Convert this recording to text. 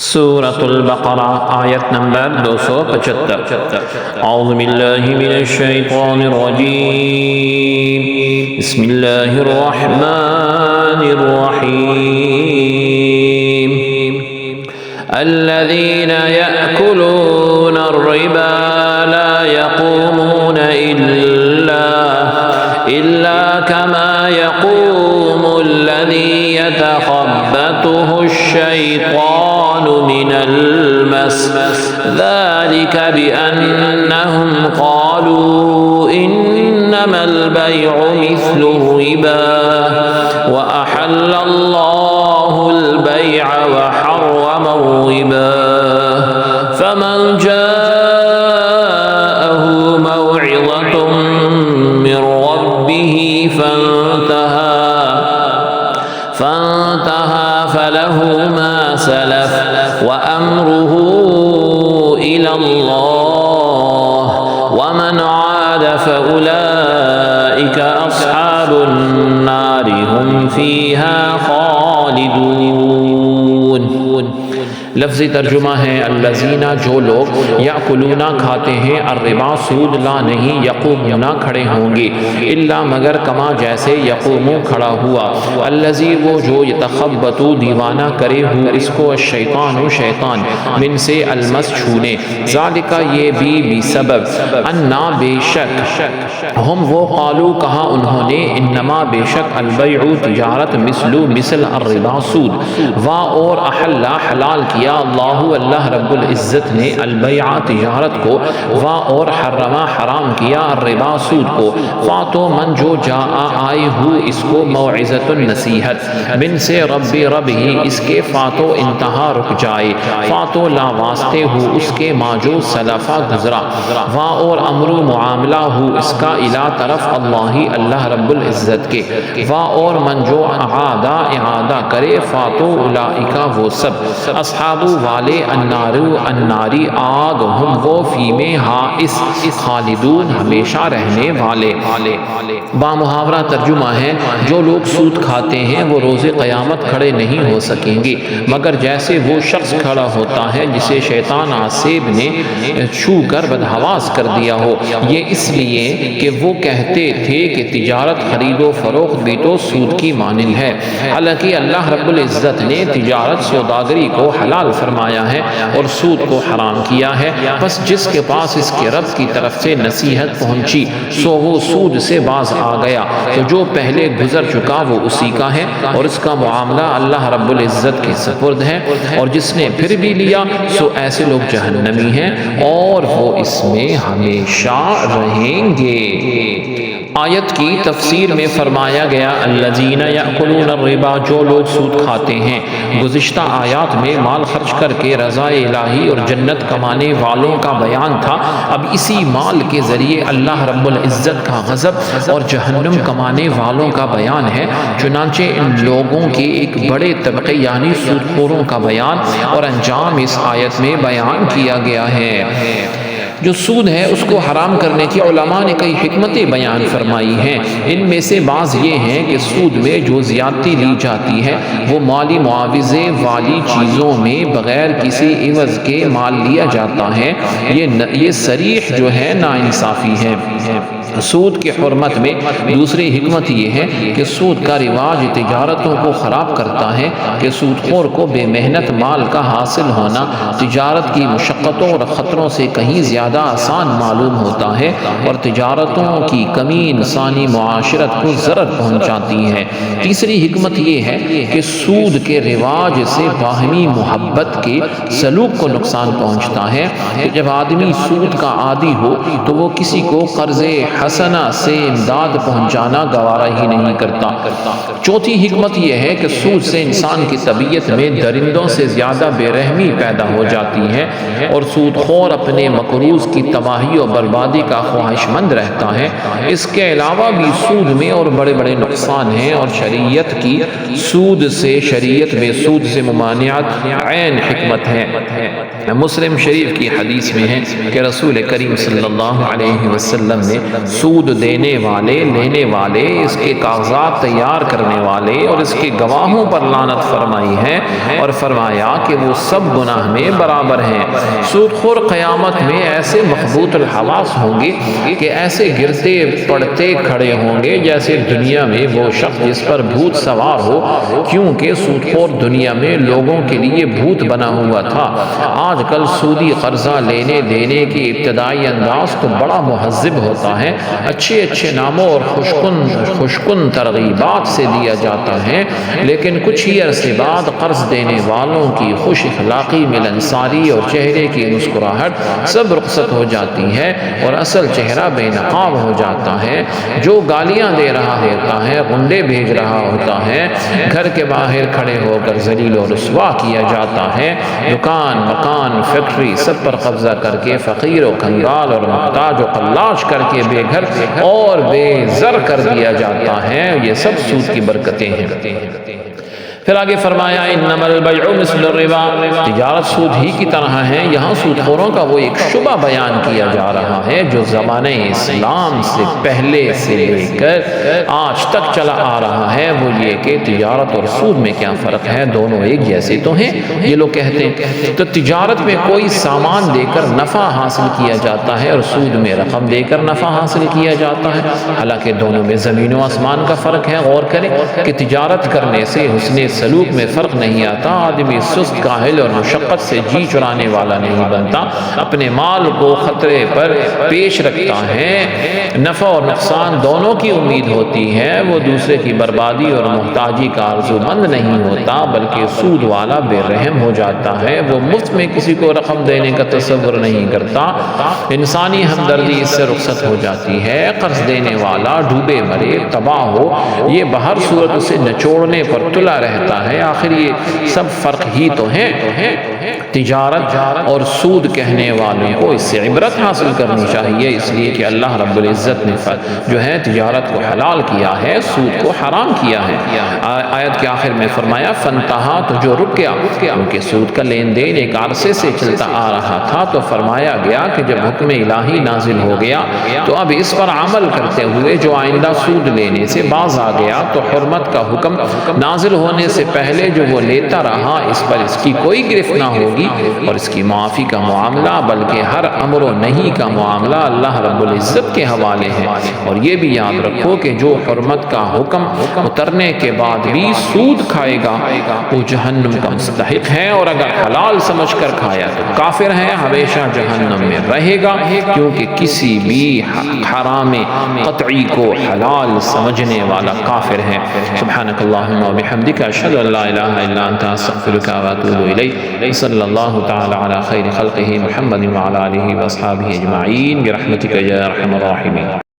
سورة البقرہ آیت نمبر 275۔ اعوذ باللہ من الشیطان الرجیم، بسم اللہ الرحمن الرحیم۔ الذین یأکلون الربا لا يقومون إلا كما يقوم الذي يتخبطه الشيطان من المس، ذلك بأنهم قالوا إنما البيع مثل الربا وأحل الله البيع وحرم الربا، فمن جاءه موعظة من ربه فانتهى فله ما سلف وأمره إلى الله ومن عاد فأولئك أصحاب النار هم فيها خالدون۔ لفظی ترجمہ ہے الذین، جو لوگ یاکلون کھاتے ہیں الربا سود، لا نہیں یقومون کھڑے ہوں گے، الا مگر کما جیسے یقوم کھڑا ہوا، الذی وہ جو یتخبطو دیوانہ کرے ہو اس کو الشیطان شیطان، من سے المس چھونے، ذالک یہ بھی سبب، انا بے شک، ہم وہ قالو کہا انہوں نے، انما بے شک البیع تجارت مثل الربا سود، وا اور احل حلال کیا اللہ رب العزت نے البیع تجارت کو، وا اور حرما حرام کیا الربا سود کو، فاتو من جو جا آئے ہو اس کو موعظت نصیحت، من سے رب ہی اس کے فاتو انتہا رک جائے، فاتو لا واسطے ہو اس کے ما جو سلفا گزرا، وا اور امر معاملہ ہو اس کا الہ طرف اللہ رب العزت کے، وا اور من جو اعادہ کرے، فاتو اولئکا وہ سب، اصحاب والے الناری آگ، ہم وہ فی میں اس خالدون ہمیشہ رہنے والے۔ با محاورہ ترجمہ ہے جو لوگ سود کھاتے ہیں وہ روز قیامت کھڑے نہیں ہو سکیں گے مگر جیسے وہ شخص کھڑا ہوتا ہے جسے شیطان آسیب نے چھو کر بدحواس کر دیا ہو، یہ اس لیے کہ وہ کہتے تھے کہ تجارت خرید و فروخت بھی تو سود کی مانند ہے، حالانکہ اللہ رب العزت نے تجارت سوداگری کو حلال فرمایا ہے اور سود کو حرام کیا ہے، بس جس کے پاس اس کے رب کی طرف سے نصیحت پہنچی سو وہ سود سے باز آ گیا، تو جو پہلے گزر چکا وہ اسی کا ہے اور اس کا معاملہ اللہ رب العزت کے سپرد ہے، اور جس نے پھر بھی لیا سو ایسے لوگ جہنمی ہیں اور وہ اس میں ہمیشہ رہیں گے۔ آیت کی تفسیر میں فرمایا گیا الذین یأکلون الربا، جو لوگ سود کھاتے ہیں، گزشتہ آیات میں مال خرچ کر کے رضا الہی اور جنت کمانے والوں کا بیان تھا، اب اسی مال کے ذریعے اللہ رب العزت کا غضب اور جہنم کمانے والوں کا بیان ہے، چنانچہ ان لوگوں کے ایک بڑے طبقے یعنی سود خوروں کا بیان اور انجام اس آیت میں بیان کیا گیا ہے۔ جو سود ہے اس کو حرام کرنے کی علماء نے کئی حکمتیں بیان فرمائی ہیں، ان میں سے بعض یہ ہیں کہ سود میں جو زیادتی لی جاتی ہے وہ مالی معاوضے والی چیزوں میں بغیر کسی عوض کے مال لیا جاتا ہے، یہ صریح جو ہے ناانصافی ہے۔ سود کی حرمت میں دوسری حکمت یہ ہے کہ سود کا رواج تجارتوں کو خراب کرتا ہے کہ سود خور کو بے محنت مال کا حاصل ہونا تجارت کی مشقتوں اور خطروں سے کہیں زیادہ آسان معلوم ہوتا ہے، اور تجارتوں کی کمی انسانی معاشرت کو ضرر پہنچاتی ہے۔ تیسری حکمت یہ ہے کہ سود کے رواج سے باہمی محبت کے سلوک کو نقصان پہنچتا ہے، کہ جب آدمی سود کا عادی ہو تو وہ کسی کو قرض حسنہ سے امداد پہنچانا گوارا ہی نہیں کرتا۔ چوتھی حکمت یہ ہے کہ سود سے انسان کی طبیعت میں درندوں سے زیادہ بے رحمی پیدا ہو جاتی ہے، اور سود خور اپنے مقروض اس کی تباہی اور بربادی کا خواہش مند رہتا ہے۔ اس کے علاوہ بھی سود میں اور بڑے بڑے نقصان ہیں، اور شریعت کی شریعت میں سود سے ممانعت عین حکمت ہے۔ مسلم شریف کی حدیث میں ہے کہ رسول کریم صلی اللہ علیہ وسلم نے سود دینے والے، لینے والے، اس کے کاغذات تیار کرنے والے اور اس کے گواہوں پر لعنت فرمائی ہے، اور فرمایا کہ وہ سب گناہ میں برابر ہیں۔ سود خور قیامت میں ایسے مخبوط الحواس ہوں گے کہ ایسے گرتے پڑتے کھڑے ہوں گے جیسے دنیا میں وہ شخص جس پر بھوت سوار ہو، کیونکہ سود خور دنیا میں لوگوں کے لیے بھوت بنا ہوا تھا۔ آج کل سودی قرضہ لینے دینے کی ابتدائی انداز تو بڑا مہذب ہوتا ہے، اچھے اچھے ناموں اور خوشکن ترغیبات سے دیا جاتا ہے، لیکن کچھ ہی عرصے بعد قرض دینے والوں کی خوش اخلاقی، ملنساری اور چہرے کی مسکراہٹ سب رخصت ہو جاتی ہے، اور اصل چہرہ بے نقاب ہو جاتا ہے۔ جو گالیاں دے رہا ہوتا ہے، غنڈے بھیج رہا ہوتا ہے، گھر کے باہر کھڑے ہو کر ذلیل و رسوا کیا جاتا ہے، دکان، مکان، فیکٹری سب پر قبضہ کر کے فقیر و کنگال اور محتاج و قلاش کر کے بے گھر اور بے زر کر دیا جاتا ہے۔ یہ سب سود کی برکتیں ہیں۔ پھر آگے فرمایا انما البیع مثل الربا، تجارت سود ہی کی طرح ہے۔ یہاں سود خوروں کا وہ ایک شبہ بیان کیا جا رہا ہے جو زمانہ اسلام سے پہلے سے لے کر آج تک چلا آ رہا ہے، وہ یہ کہ تجارت اور سود میں کیا فرق ہے، دونوں ایک جیسے تو ہیں، یہ لوگ کہتے ہیں۔ تو تجارت میں کوئی سامان دے کر نفع حاصل کیا جاتا ہے، اور سود میں رقم دے کر نفع حاصل کیا جاتا ہے، حالانکہ دونوں میں زمین و آسمان کا فرق ہے۔ غور کریں کہ تجارت کرنے سے حسن سلوک میں فرق نہیں آتا، آدمی سست، کاہل اور مشقت سے جی چرانے والا نہیں بنتا، اپنے مال کو خطرے پر پیش رکھتا ہے، نفع اور نقصان دونوں کی امید ہوتی ہے، وہ دوسرے کی بربادی اور محتاجی کا آرزو مند نہیں ہوتا، بلکہ سود والا بے رحم ہو جاتا ہے، وہ مفت میں کسی کو رقم دینے کا تصور نہیں کرتا، انسانی ہمدردی اس سے رخصت ہو جاتی ہے، قرض دینے والا ڈوبے مرے، تباہ ہو، یہ بہر صورت اسے نچوڑنے پر تلا رہتا ہے۔ آخر یہ سب فرق ہی تو ہیں۔ تجارت اور سود کہنے والوں کو اس سے عبرت حاصل کرنی چاہیے، اس لیے کہ اللہ رب العزت نے جو ہے تجارت کو حلال کیا ہے، سود کو حرام کیا ہے۔ آیت کے آخر میں فرمایا فانتہا، تو جو رک گیا، کیونکہ سود کا لین دین ایک عرصے سے چلتا آ رہا تھا، تو فرمایا گیا کہ جب حکم الہی نازل ہو گیا تو اب اس پر عمل کرتے ہوئے جو آئندہ سود لینے سے باز آ گیا تو حرمت کا حکم نازل ہونے سے پہلے جو وہ لیتا رہا اس پر اس کی کوئی گرفت نہ ہوگی، اور اس کی معافی کا معاملہ بلکہ ہر امر و نہی کا معاملہ اللہ رب العزت کے حوالے ہے۔ اور یہ بھی یاد رکھو کہ جو حرمت کا حکم اترنے کے بعد بھی سود کھائے گا وہ جہنم کا مستحق ہے، اور اگر حلال سمجھ کر کھایا تو کافر ہے، ہمیشہ جہنم میں رہے گا، کیونکہ کسی بھی حرام قطعی کو حلال سمجھنے والا کافر ہے۔ سبحانک اللہم و بحمدک، اشہد ان لا الہ الا انت، استغفرک و اتوب الیک۔ صلی اللہ تعالی علی خیر خلقہ محمد وعلی آلہ واصحابہ اجمعین برحمتک یا ارحم الراحمین۔